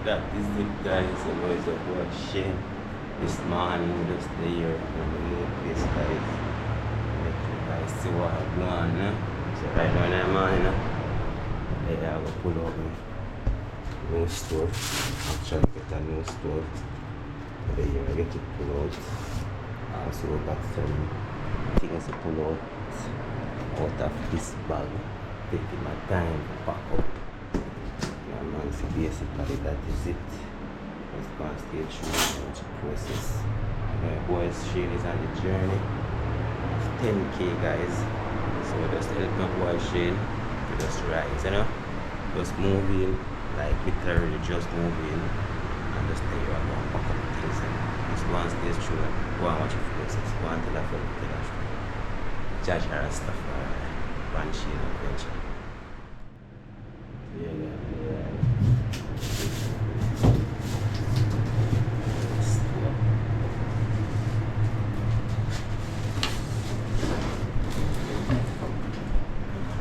That is it, guys. So boys up watching this morning just the year and the new place, guys. Let you guys see what I'm going on. So right now in the morning, I have to pull up my new store. Actually get a new store. The year I get to pull out. Also got some things to pull out of this bag. Taking my time to pack up. Yeah, man, so basically that is it. Let's go and stay through the process. My boys Shane is on the journey of 10k, guys. So just help my boy Shane to just rise, you know? Just moving, like literally just moving, and just tell you I'm going to pack up things and just go and stay through and go and watch the process. Go and tell a friend to tell a friend. Judge her and stuff for Van Shane adventure. Yeah, yeah.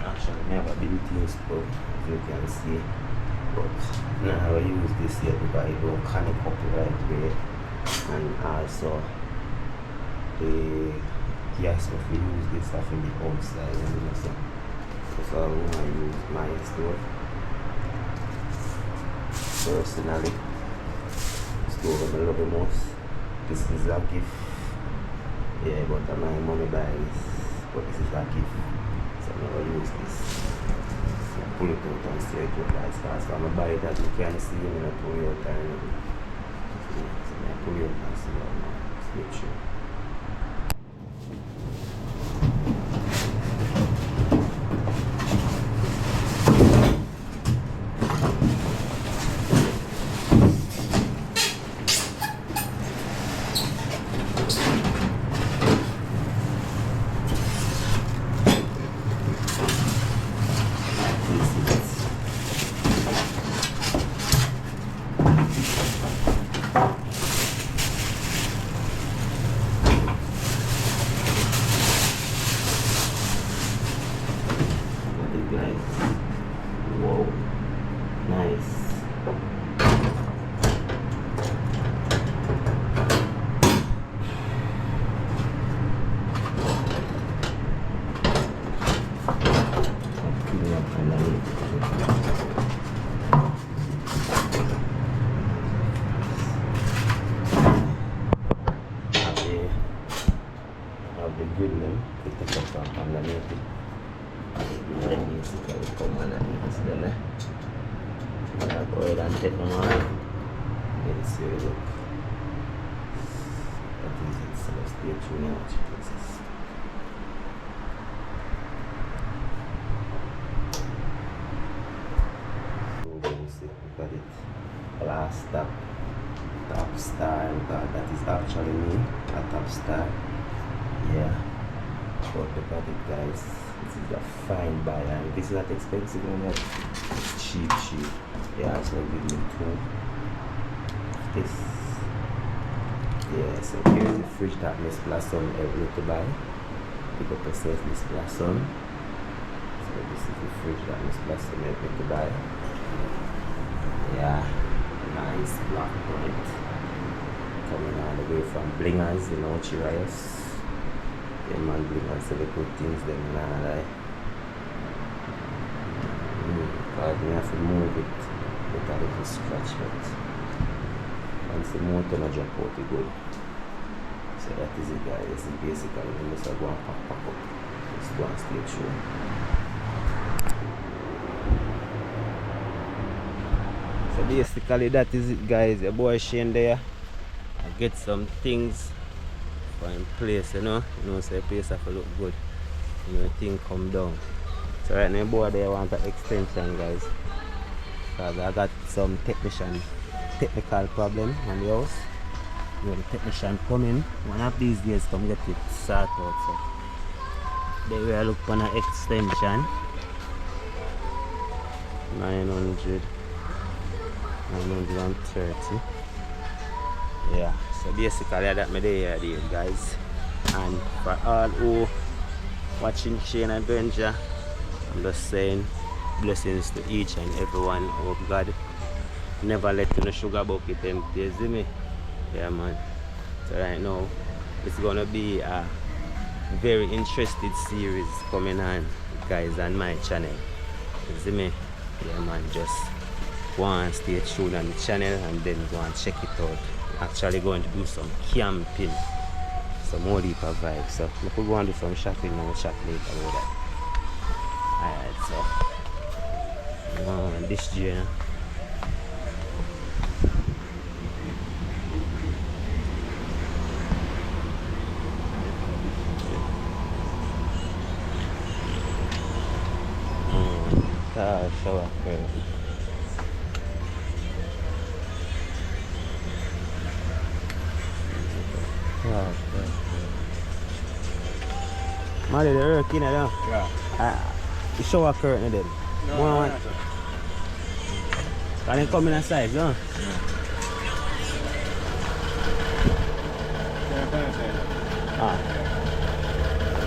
Actually, never been used to, as you can see, but now I use this here because I don't connect up the right way, and also the gas if we use this off in the outside, and so I want to use my stove. Personally, stove I love the most. This is a gift. Yeah, but my money buys, but this is a gift. So I'm gonna use this. So pull it out and see it out as fast. So I'm gonna buy it that you can see me and pull it out and so I pull it out and see what I'm gonna make sure. Whoa, nice. Clean up underneath. Have the good name, put the stuff up underneath it. And basically come underneath them. I'll go ahead and take them out. Let's see look. That is it, so let's stay tuned and watch it. So we see, look at it. Last stop, top star, because that is actually me, a top star. Yeah, but look at it, guys. This is a fine buy, and this is not expensive, it's cheap. Yeah, it's not give me two. This, yeah. So here's the fridge that Miss Blossom every to buy. Pick up yourself, Miss Blossom. So this is the fridge that Miss Blossom every to buy. Yeah, nice black point. Coming all the way from Blingers, you know, Chirias. Yeah, man, Blingers, so they put things them now, like. Because we have to move it with a little scratch, but once the motor not jump out, it good. So that is it, guys. This is basically we must go and pack up. Let's go and stay through. So basically that is it, guys. Your boy Shane there. I get some things for him place, you know. So the place have to look good. You know, the thing come down. So right now boy there want an extension, guys. Because I got some technical problem on the house. You know, the technician come in. One of these days come get it sorted out. So they will look for an extension. 930. Yeah, so basically that my day here, guys. And for all who watching Kichen Adventure, I'm just saying blessings to each and everyone. I hope God never let in the sugar bucket empty, you see me? Yeah man. So right now it's gonna be a very interesting series coming on guys on my channel. You see me? Yeah man, just go and stay tuned on the channel and then go and check it out. Actually going to do some camping. Some more deeper vibes. So we could go and do some shopping and we'll chat later about that. Alright, so this journey. Shower curtain. Mali, the work in there. Yeah. The shower curtain then. No. Can it come in a size, no?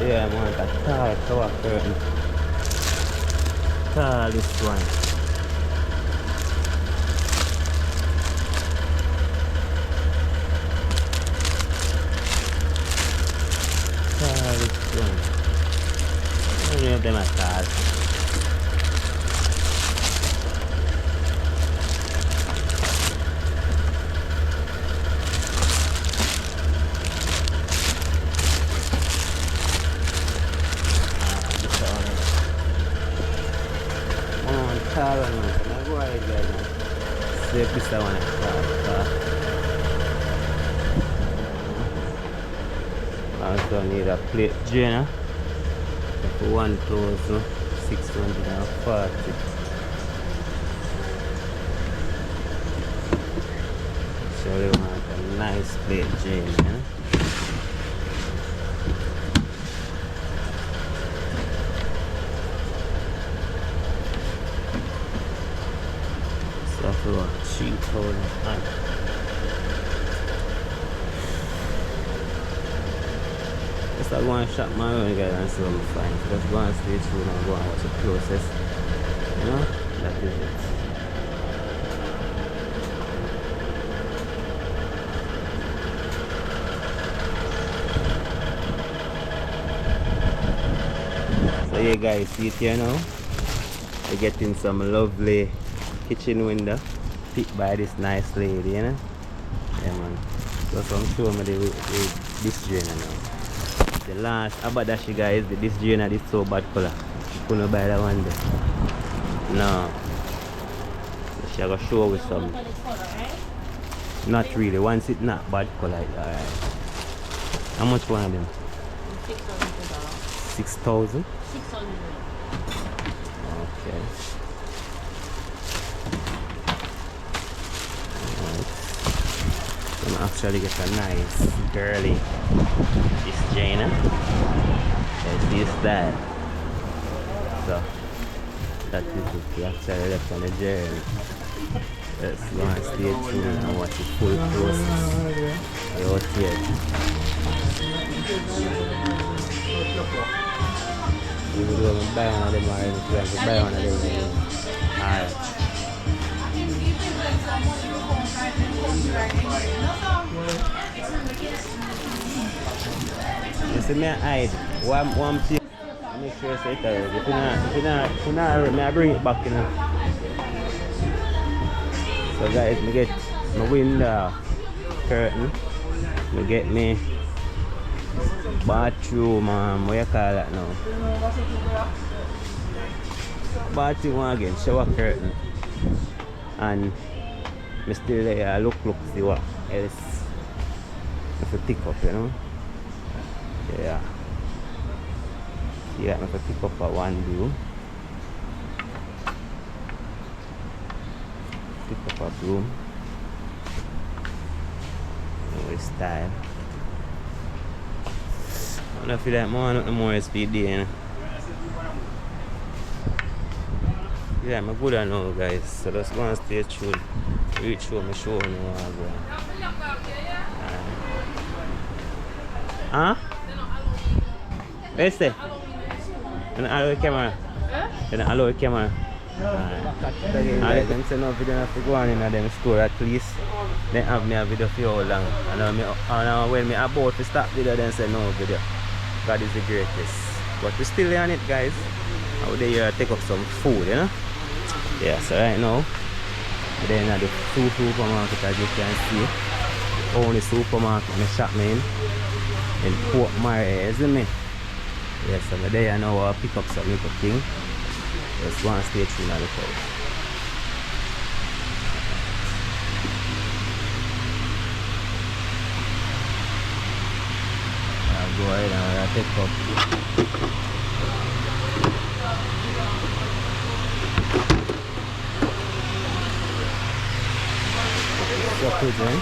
Yeah, man, that tall shower curtain. Tallest one. Tallest one. How many of them are tall? This one I also need a plate drainer for 1,640. So they want a nice plate drainer. For 3,000. Let's go and shop my own guys and see what we find. Let's go and stay tuned and go and watch the process. You know, that is it. So yeah guys, see it here now. We're getting some lovely kitchen window picked by this nice lady, you know? Yeah man. So I'm showing me this drainer now. The last Abadashi guys, this drainer is so bad color. You couldn't buy that one there. No. So she gonna show with some. Not really. Once it's not bad color, alright. How much one of them? $6,000. 6,000? 600. Okay. Actually get a nice girly this drainer. Let's use that. So that is it. We actually left on the journey. Let's go and stay tuned and watch the full process out here. You will buy one of them or you buy one of them. Alright. You see me hide one thing. Make sure you say it already. If you not may I bring it back, you know. So guys, me get my window curtain. Me get me bathroom, what you call that now? Bathroom again, shower curtain. And I still there look see what else I have to pick up, you know. Yeah. Yeah, I have to pick up one view. Pick up a broom. No style. I don't feel like more speed there, you know. Yeah, I'm good at now guys. So let's go and stay tuned. Reach home and show me what I'm going. Huh? Where's it? And allow the camera. And allow the camera. And them say no video have to go on in them store at least. They have me a video for how long. And when me about to start video, then say no video. God is the greatest. But we still on it, guys. Out there take up some food, you know. Yeah, so right now we're in the supermarket, as you can see. Only supermarket me shop me in Port Murray, isn't it? Yes, so there now I'll pick up some little thing. Just one stay tuned on the couch. I'll go ahead and I'll pick up. Chocolate, eh?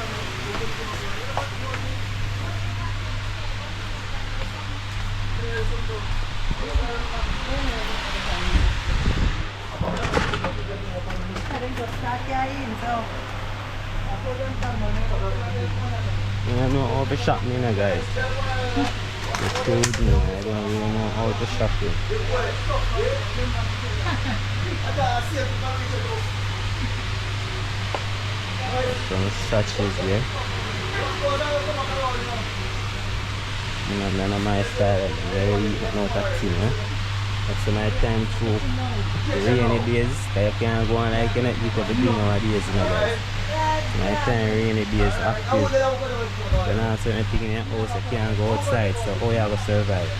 I don't know how to shop me now, guys. It's food now. I don't really know how to shop it. Some sachets here. None of my style. Very not that thing, eh? That's my time to rainy days. I can't go on like cannot eat up the thing nowadays, you know, guys. My time rainy days active. Then I have certain things in your house, you can't go outside, so how you have to survive?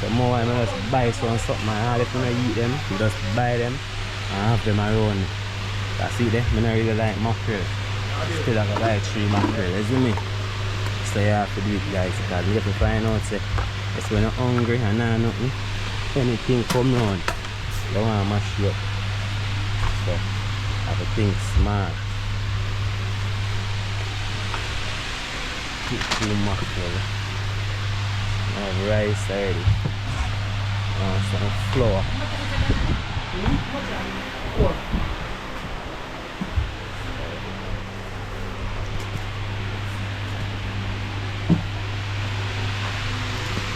So more I just buy something and if you don't eat them, you just buy them and have them around. I see them, I don't really like mackerel. Still I can buy 3 mackerel, you see me? So you have to do it, guys, because you have to find out say, it's when you're hungry and not nothing, anything come round, you want to mash you up. So I have to think smart. Keep 2 mackerel. I have rice already. Some flour.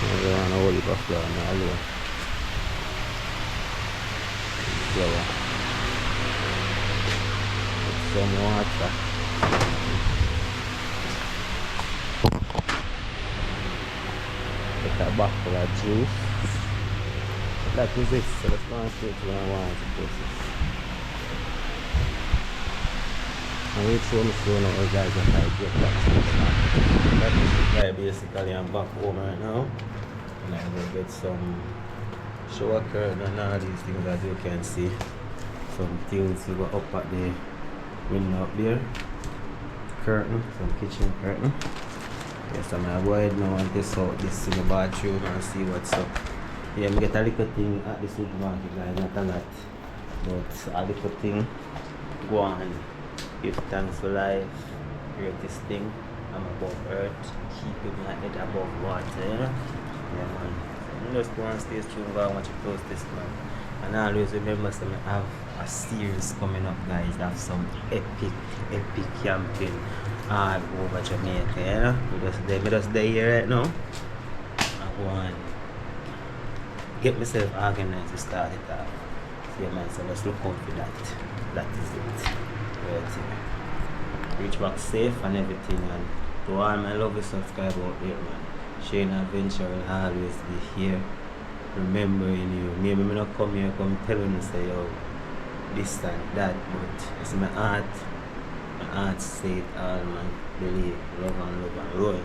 I don't want a whole heap of flour now, alone. Flour. Put some water. Get a bottle of juice. That is it, so let's go and see what I want to put this. And we show me soon how guys are trying to get that stuff. That is the guy basically. I'm back home right now. And I'm going to get some shower curtain and all these things that you can see. Some things you go up at the window up there. Curtain, some kitchen curtain. Yes, I'm going to go ahead now and test out this in the bathroom and see what's up. Yeah, I get a little thing at the supermarket, guys, not a lot. But a little thing, go on. Give thanks for life, greatest thing. I'm above earth, keeping my head above water, you know? Yeah, man. So just go and stay tuned, go and watch it close this man. And always remember, so I have a series coming up, guys. I have some epic camping all over Jamaica, you know? We just there here right now. I go on. Get myself organized to start it off. So yeah, man, so let's look out for that. That is it. Right here. Reach back safe and everything, and to all my lovely subscribers out there, man. Shane Adventure will always be here, remembering you. Maybe I not come here, come telling you say yo, this and that, but it's my heart say it all, man. Believe, love and roll.